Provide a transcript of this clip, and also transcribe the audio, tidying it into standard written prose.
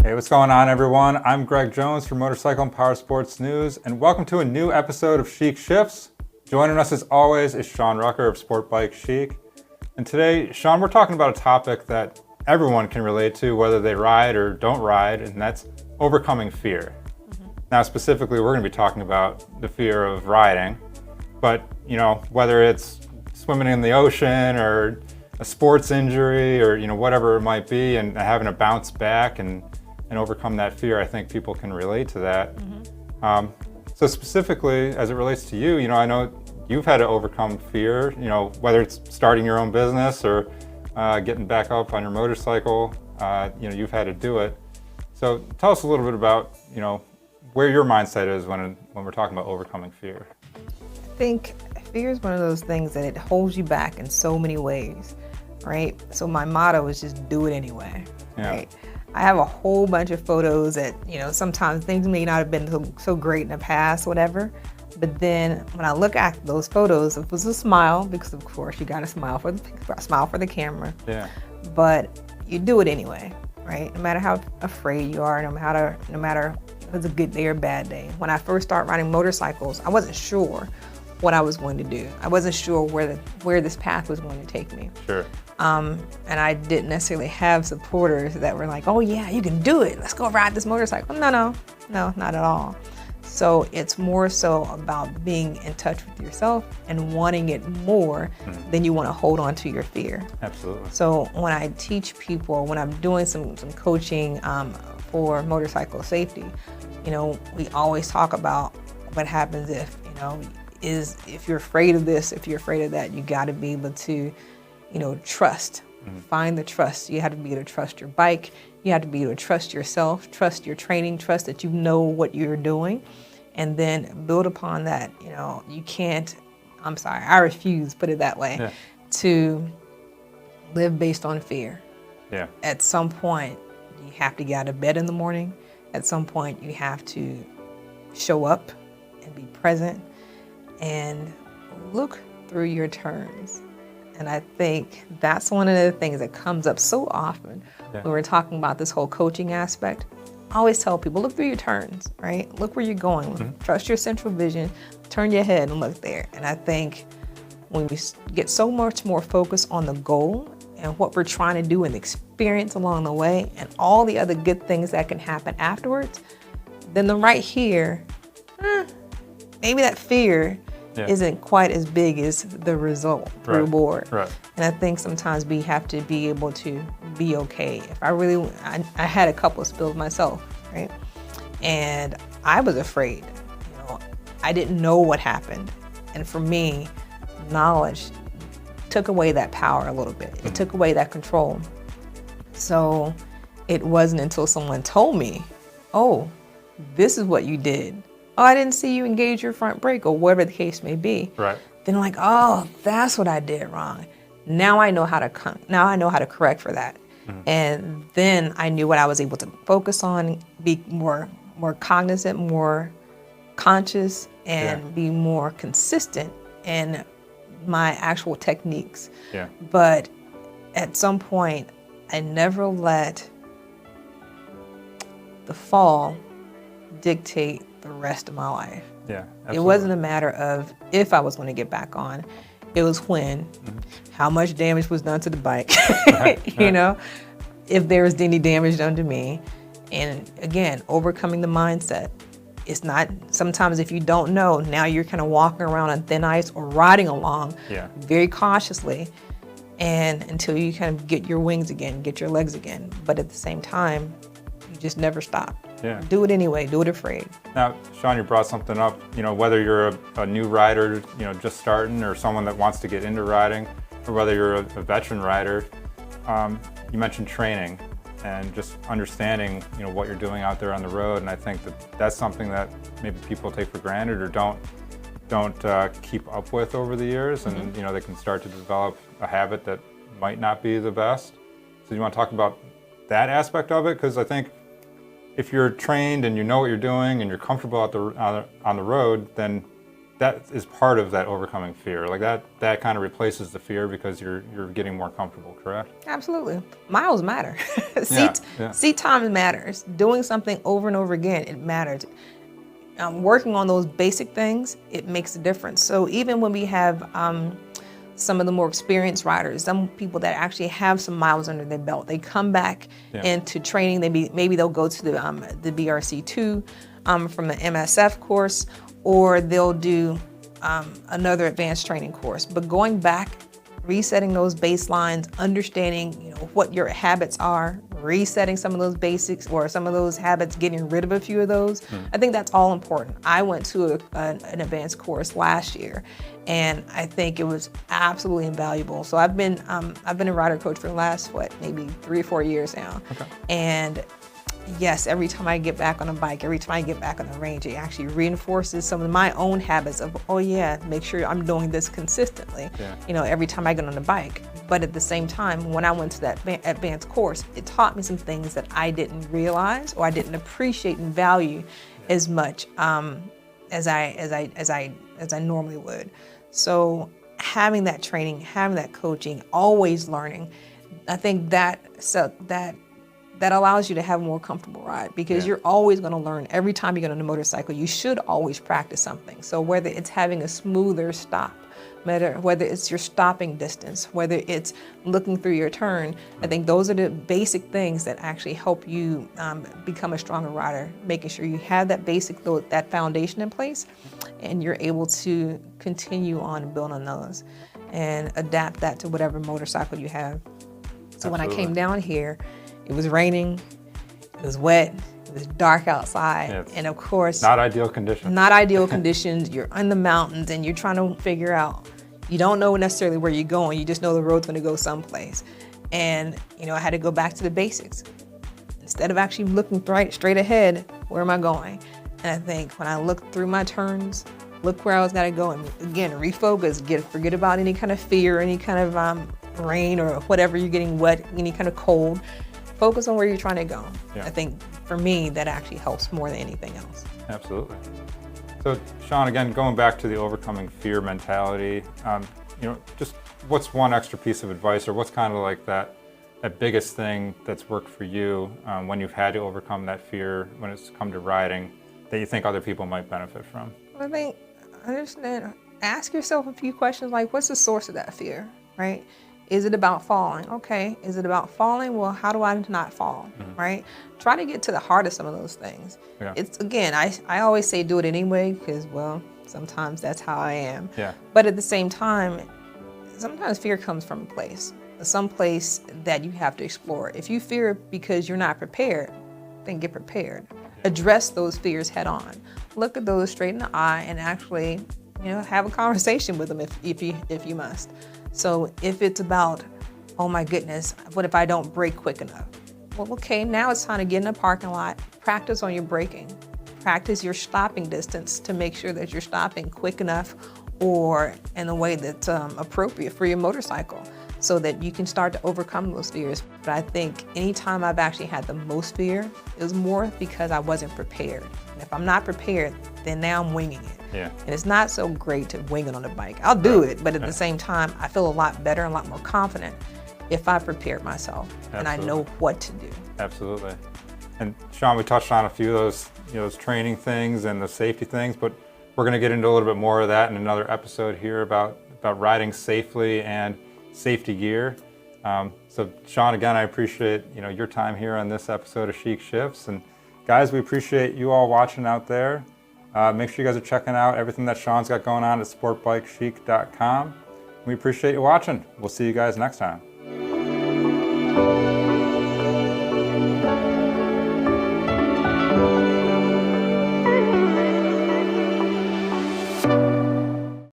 Hey, what's going on, everyone? I'm Greg Jones from Motorcycle and Powersports News, and welcome to a new episode of Chic Shifts. Joining us, as always, is Sean Rucker of SportBike Chic. And today, Sean, we're talking about a topic that everyone can relate to, whether they ride or don't ride, and that's overcoming fear. Now, specifically, we're going to be talking about the fear of riding, but, whether it's swimming in the ocean or a sports injury or, whatever it might be, and having to bounce back and overcome that fear, I think people can relate to that. So specifically, as it relates to you, I know you've had to overcome fear, whether it's starting your own business or getting back up on your motorcycle, you've had to do it. So tell us a little bit about, where your mindset is when we're talking about overcoming fear. I think fear is one of those things that it holds you back in so many ways, right? So my motto is just do it anyway, right? I have a whole bunch of photos that, sometimes things may not have been so great in the past, whatever. But then when I look at those photos, it was a smile, because of course you got to smile for the camera. Yeah. But you do it anyway, right? No matter how afraid you are, no matter if it's a good day or bad day. When I first started riding motorcycles, I wasn't sure what I was going to do. I wasn't sure where this path was going to take me. Sure. And I didn't necessarily have supporters that were like, oh yeah, you can do it. Let's go ride this motorcycle. No, not at all. So it's more so about being in touch with yourself and wanting it more than you want to hold on to your fear. Absolutely. So when I teach people, when I'm doing some coaching for motorcycle safety, we always talk about what happens if you're afraid of this, if you're afraid of that, you got to be able to trust. Find the trust. You have to be able to trust your bike. You have to be able to trust yourself, trust your training, trust that you know what you're doing, and then build upon that. I refuse, put it that way, to live based on fear. Yeah. At some point, you have to get out of bed in the morning. At some point, you have to show up and be present and look through your turns. And I think that's one of the things that comes up so often when we're talking about this whole coaching aspect. I always tell people, look through your turns, right? Look where you're going. Trust your central vision, turn your head and look there. And I think when we get so much more focused on the goal and what we're trying to do and the experience along the way and all the other good things that can happen afterwards, then right here, maybe that fear isn't quite as big as the result, the reward. Right. And I think sometimes we have to be able to be okay. If I had a couple of spills myself, right? And I was afraid. I didn't know what happened. And for me, knowledge took away that power a little bit. It took away that control. So it wasn't until someone told me, oh, this is what you did. Oh, I didn't see you engage your front brake, or whatever the case may be. Right. Then I'm like, oh, that's what I did wrong. Now I know how to correct for that. And then I knew what I was able to focus on, be more cognizant, more conscious, and be more consistent in my actual techniques. Yeah. But at some point, I never let the fall dictate the rest of my life. Yeah, absolutely. It wasn't a matter of if I was going to get back on. It was when, how much damage was done to the bike, if there was any damage done to me. And again, overcoming the mindset. It's not, sometimes if you don't know, now you're kind of walking around on thin ice or riding along very cautiously, and until you kind of get your wings again, get your legs again. But at the same time, you just never stop. Yeah. Do it anyway, do it afraid. Now, Sean, you brought something up, whether you're a new rider, just starting, or someone that wants to get into riding, or whether you're a veteran rider, you mentioned training and just understanding, what you're doing out there on the road. And I think that's something that maybe people take for granted or don't keep up with over the years. And, they can start to develop a habit that might not be the best. So you want to talk about that aspect of it? Because I think if you're trained and you know what you're doing and you're comfortable on the road, then that is part of that overcoming fear. Like that kind of replaces the fear because you're getting more comfortable, correct? Absolutely. Miles matter. Seat time matters. Doing something over and over again, it matters. Working on those basic things, it makes a difference. So even when we have some of the more experienced riders, some people that actually have some miles under their belt, they come back into training. Maybe they'll go to the BRC2 from the MSF course, or they'll do another advanced training course. But going back, resetting those baselines, understanding what your habits are, resetting some of those basics or some of those habits, getting rid of a few of those. I think that's all important. I went to an advanced course last year, and I think it was absolutely invaluable. So I've been a rider coach for the last maybe 3 or 4 years now. Okay. And yes, every time I get back on a bike, every time I get back on the range, it actually reinforces some of my own habits of, make sure I'm doing this consistently, every time I get on the bike. But at the same time, when I went to that advanced course, it taught me some things that I didn't realize or I didn't appreciate and value as much as I normally would. So having that training, having that coaching, always learning, I think that allows you to have a more comfortable ride, because you're always going to learn. Every time you get on a motorcycle, you should always practice something. So whether it's having a smoother stop, whether it's your stopping distance, whether it's looking through your turn, I think those are the basic things that actually help you become a stronger rider, making sure you have that foundation in place, and you're able to continue on and build on those and adapt that to whatever motorcycle you have. So when I came down here, it was raining, it was wet, it was dark outside, and of course... Not ideal conditions. Not ideal conditions. You're in the mountains and you're trying to figure out, you don't know necessarily where you're going, you just know the road's gonna go someplace. And, I had to go back to the basics. Instead of actually looking straight ahead, where am I going? And I think when I looked through my turns, look where I was gonna go, and again, refocus, forget about any kind of fear, any kind of rain or whatever, you're getting wet, any kind of cold. Focus on where you're trying to go. I think for me, that actually helps more than anything else. Absolutely. So Sean, again, going back to the overcoming fear mentality, just what's one extra piece of advice, or what's kind of like that biggest thing that's worked for you when you've had to overcome that fear when it's come to riding that you think other people might benefit from? I think, ask yourself a few questions like, what's the source of that fear, right? Is it about falling? Okay. Is it about falling? Well, how do I not fall, right? Try to get to the heart of some of those things. Yeah. It's, again, I always say do it anyway, because, sometimes that's how I am. Yeah. But at the same time, sometimes fear comes from a place, some place that you have to explore. If you fear because you're not prepared, then get prepared. Address those fears head on. Look at those straight in the eye and actually, have a conversation with them if you must. So if it's about, oh my goodness, what if I don't brake quick enough? Well, okay, now it's time to get in a parking lot, practice on your braking, practice your stopping distance to make sure that you're stopping quick enough or in a way that's appropriate for your motorcycle, so that you can start to overcome those fears. But I think anytime I've actually had the most fear, it was more because I wasn't prepared. And if I'm not prepared, then now I'm winging it. Yeah. And it's not so great to wing it on a bike. I'll do it, but at the same time, I feel a lot better and a lot more confident if I prepared myself and I know what to do. Absolutely. And Sean, we touched on a few of those, those training things and the safety things, but we're going to get into a little bit more of that in another episode here about riding safely and safety gear. So Sean, again, I appreciate your time here on this episode of Chic Shifts, and guys, we appreciate you all watching out there. Make sure you guys are checking out everything that Sean's got going on at SportBikeChic.com. We appreciate you watching. We'll see you guys next time.